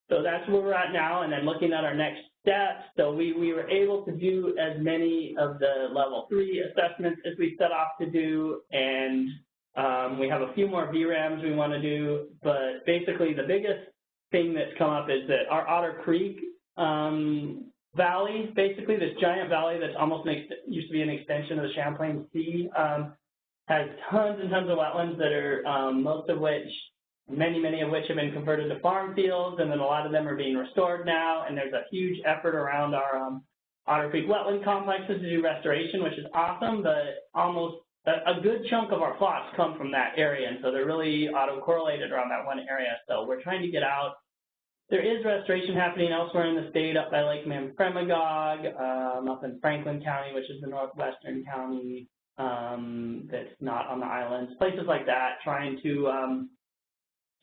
so that's where we're at now, and then looking at our next steps. So we were able to do as many of the level 3 assessments as we set off to do, and we have a few more VRAMs we want to do, but basically the biggest thing that's come up is that our Otter Creek valley, basically this giant valley that's almost used to be an extension of the Champlain Sea, has tons and tons of wetlands that are most of which, many of which have been converted to farm fields, and then a lot of them are being restored now, and there's a huge effort around our Otter Creek wetland complexes to do restoration, which is awesome, but almost a good chunk of our plots come from that area, and so they're really autocorrelated around that one area. So we're trying to get out. There is restoration happening elsewhere in the state, up by Lake Memphremagog, up in Franklin County, which is the northwestern county that's not on the islands, places like that, trying to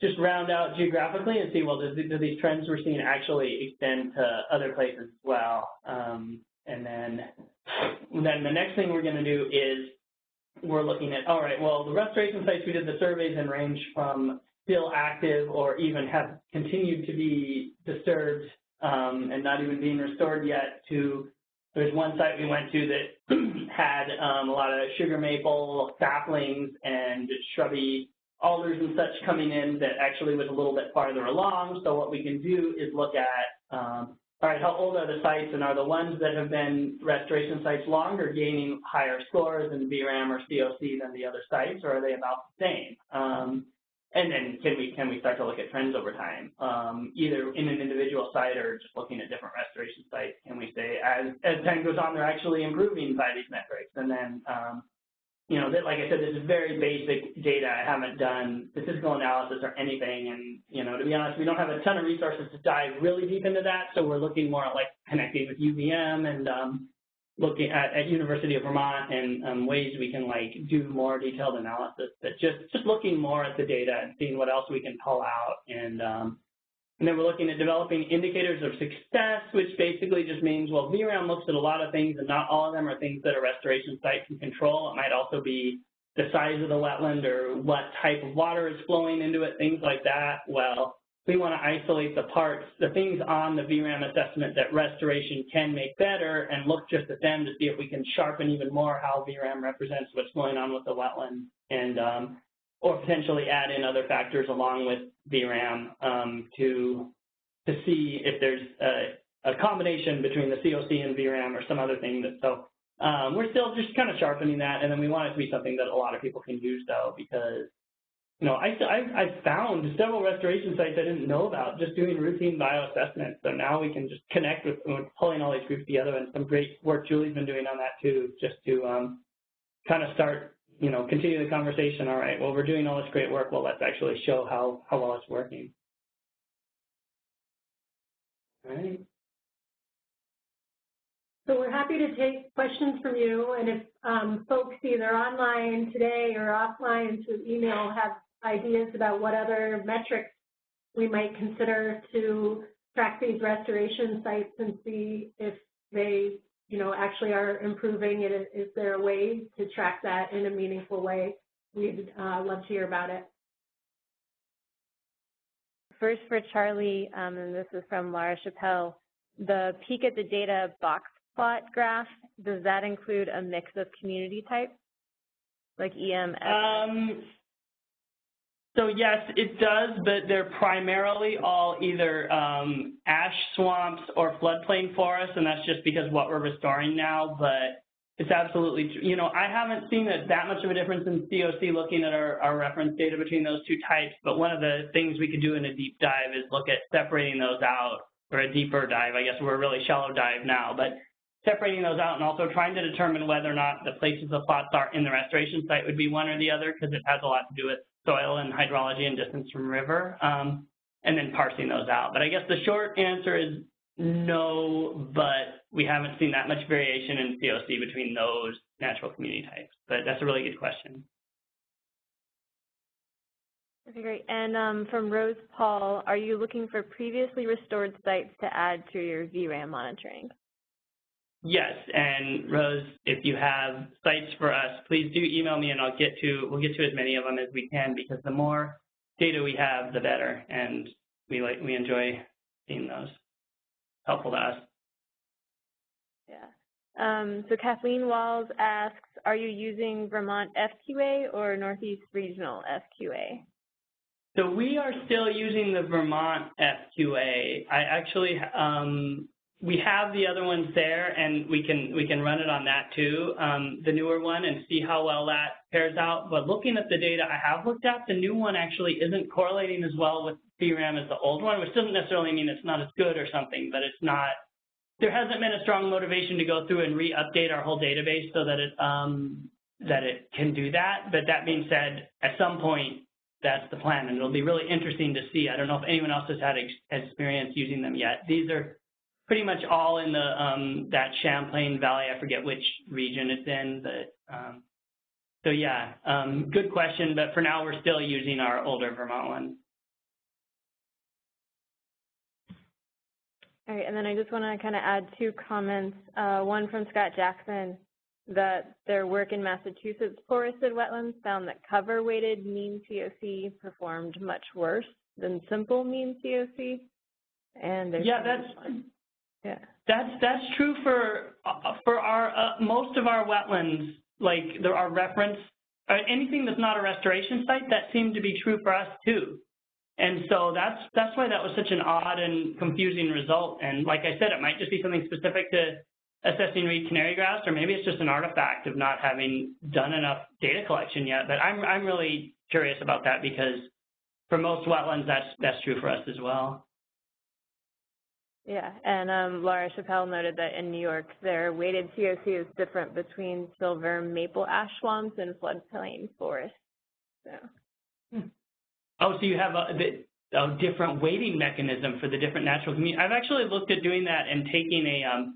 just round out geographically and see, well, do these trends we're seeing actually extend to other places as well? And then the next thing we're going to do is we're looking at, all right, well, the restoration sites we did the surveys in range from still active or even have continued to be disturbed and not even being restored yet to, there's one site we went to that had a lot of sugar maple saplings and shrubby alders and such coming in that actually was a little bit farther along. So what we can do is look at all right, how old are the sites, and are the ones that have been restoration sites longer gaining higher scores in VRAM or COC than the other sites, or are they about the same? And then can we start to look at trends over time, either in an individual site or just looking at different restoration sites? Can we say as time goes on, they're actually improving by these metrics? And then, you know, like I said, this is very basic data. I haven't done statistical analysis or anything, and you know, to be honest, we don't have a ton of resources to dive really deep into that. So we're looking more at like connecting with UVM and looking at University of Vermont and ways we can like do more detailed analysis, but just looking more at the data and seeing what else we can pull out. And then we're looking at developing indicators of success, which basically just means, well, VRAM looks at a lot of things and not all of them are things that a restoration site can control. It might also be the size of the wetland or what type of water is flowing into it, things like that. Well, we want to isolate the parts, the things on the VRAM assessment that restoration can make better and look just at them to see if we can sharpen even more how VRAM represents what's going on with the wetland, and or potentially add in other factors along with VRAM to see if there's a combination between the COC and VRAM or some other thing. So we're still just kind of sharpening that, and then we want it to be something that a lot of people can use though, because you know, I found several restoration sites I didn't know about just doing routine bioassessment. So now we can just connect with pulling all these groups together, and some great work Julie's been doing on that too, just to kind of start, you know, continue the conversation. All right, well, we're doing all this great work. Well, let's actually show how well it's working. All right. So we're happy to take questions from you, and if folks either online today or offline through email have ideas about what other metrics we might consider to track these restoration sites and see if they, you know, actually are improving, and is there a way to track that in a meaningful way, we'd love to hear about it. First for Charlie, and this is from Laura Chappelle, the peek at the data box plot graph, does that include a mix of community types, like EM? So yes, it does, but they're primarily all either ash swamps or floodplain forests, and that's just because what we're restoring now, but it's absolutely true. You know, I haven't seen that much of a difference in COC looking at our reference data between those two types, but one of the things we could do in a deep dive is look at separating those out, or a deeper dive. I guess we're a really shallow dive now, but separating those out and also trying to determine whether or not the places the plots are in the restoration site would be one or the other, because it has a lot to do with soil and hydrology and distance from river, and then parsing those out. But I guess the short answer is no, but we haven't seen that much variation in COC between those natural community types. But that's a really good question. Okay, great. And from Rose Paul, are you looking for previously restored sites to add to your VRAM monitoring? Yes, and Rose, if you have sites for us, please do email me, and we'll get to as many of them as we can, because the more data we have, the better, and we enjoy seeing those. Helpful to us. Yeah. So Kathleen Walls asks, are you using Vermont FQA or Northeast Regional FQA? So we are still using the Vermont FQA. I actually we have the other ones there, and we can run it on that too, the newer one, and see how well that pairs out. But looking at the data I have looked at, the new one actually isn't correlating as well with VRAM as the old one, which doesn't necessarily mean it's not as good or something, but it's not. There hasn't been a strong motivation to go through and re-update our whole database so that it can do that. But that being said, at some point, that's the plan, and it'll be really interesting to see. I don't know if anyone else has had experience using them yet. These are pretty much all in the that Champlain Valley. I forget which region it's in, but so yeah, good question. But for now, we're still using our older Vermont one. All right, and then I just want to kind of add two comments. One from Scott Jackson, that their work in Massachusetts forested wetlands found that cover-weighted mean COC performed much worse than simple mean COC. And yeah, that's true for our most of our wetlands. Like our reference, anything that's not a restoration site, that seemed to be true for us too. And so that's why that was such an odd and confusing result. And like I said, it might just be something specific to assessing reed canary grass, or maybe it's just an artifact of not having done enough data collection yet. But I'm really curious about that, because for most wetlands, that's true for us as well. Yeah, and Laura Chappelle noted that in New York, their weighted COC is different between silver maple ash swamps and floodplain forests. So. Oh, so you have a different weighting mechanism for the different natural communities. I've actually looked at doing that and taking a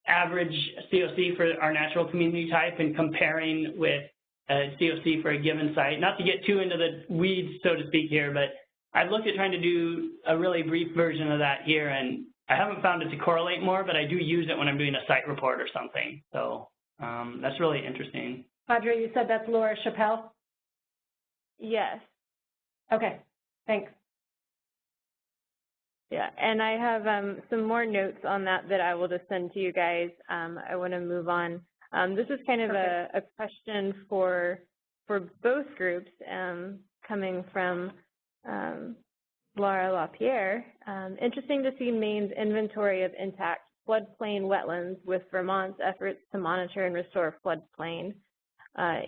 average COC for our natural community type and comparing with a COC for a given site. Not to get too into the weeds, so to speak, here, but I've looked at trying to do a really brief version of that here, and I haven't found it to correlate more, but I do use it when I'm doing a site report or something. So that's really interesting. Audrey, you said that's Laura Chappelle? Yes. Okay, thanks. Yeah, and I have some more notes on that I will just send to you guys. I want to move on. This is kind of a question for both groups, coming from Laura LaPierre. Interesting to see Maine's inventory of intact floodplain wetlands with Vermont's efforts to monitor and restore floodplain.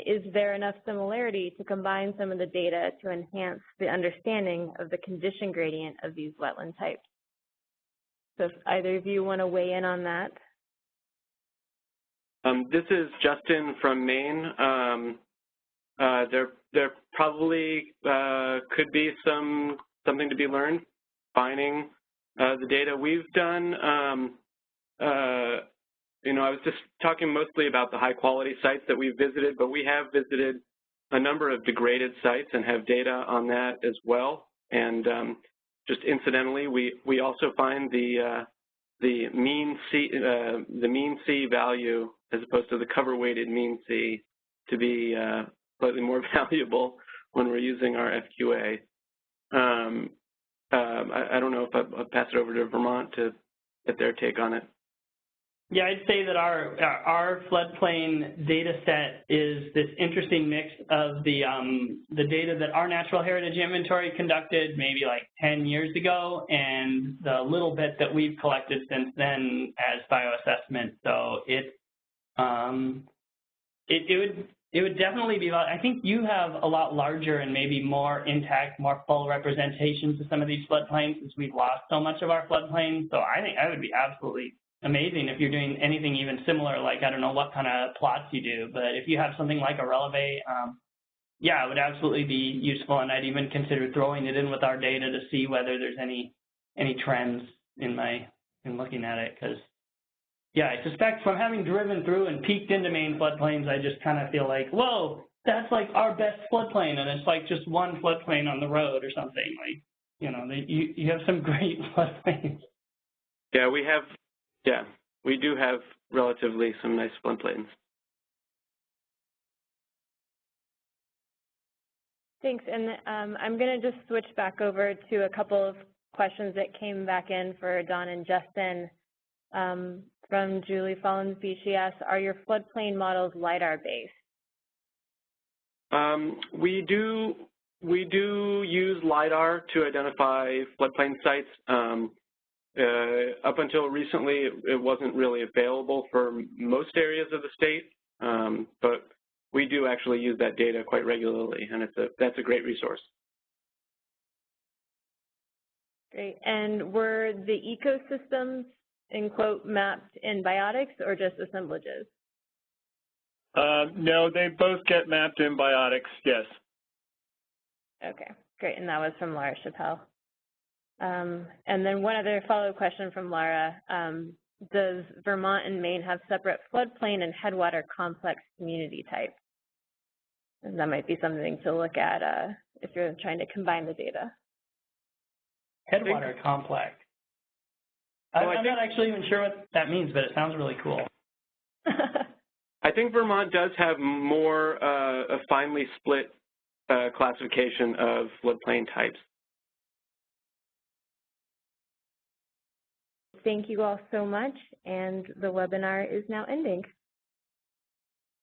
Is there enough similarity to combine some of the data to enhance the understanding of the condition gradient of these wetland types? So if either of you want to weigh in on that. This is Justin from Maine. There probably could be something to be learned, finding the data we've done. I was just talking mostly about the high-quality sites that we've visited, but we have visited a number of degraded sites and have data on that as well. And just incidentally, we also find the mean C value, as opposed to the cover-weighted mean C, to be slightly more valuable when we're using our FQA. I don't know if I'll pass it over to Vermont to get their take on it. Yeah, I'd say that our floodplain data set is this interesting mix of the data that our natural heritage inventory conducted maybe like 10 years ago, and the little bit that we've collected since then as bioassessment. So it would definitely be I think you have a lot larger and maybe more intact, more full representations of some of these floodplains, since we've lost so much of our floodplains. So I think that would be absolutely amazing if you're doing anything even similar, like I don't know what kind of plots you do, but if you have something like a releve, yeah, it would absolutely be useful, and I'd even consider throwing it in with our data to see whether there's any trends in looking at it. Because yeah, I suspect from having driven through and peeked into Maine floodplains, I just kind of feel like, whoa, that's like our best floodplain, and it's like just one floodplain on the road or something. Like, you have some great floodplains. Yeah, we do have relatively some nice floodplains. Thanks, and I'm going to just switch back over to a couple of questions that came back in for Don and Justin. From Julie Follensby, she asks, are your floodplain models LIDAR-based? We do use LIDAR to identify floodplain sites. Up until recently, it wasn't really available for most areas of the state, but we do actually use that data quite regularly, and that's a great resource. Great. And were the ecosystems, in quote, mapped in biotics or just assemblages? No, they both get mapped in biotics, yes. Okay, great. And that was from Laura Chappelle. And then one other follow-up question from Laura. Does Vermont and Maine have separate floodplain and headwater complex community types? And that might be something to look at if you're trying to combine the data. Headwater complex. I'm not actually even sure what that means, but it sounds really cool. I think Vermont does have more a finely split classification of floodplain types. Thank you all so much, and the webinar is now ending.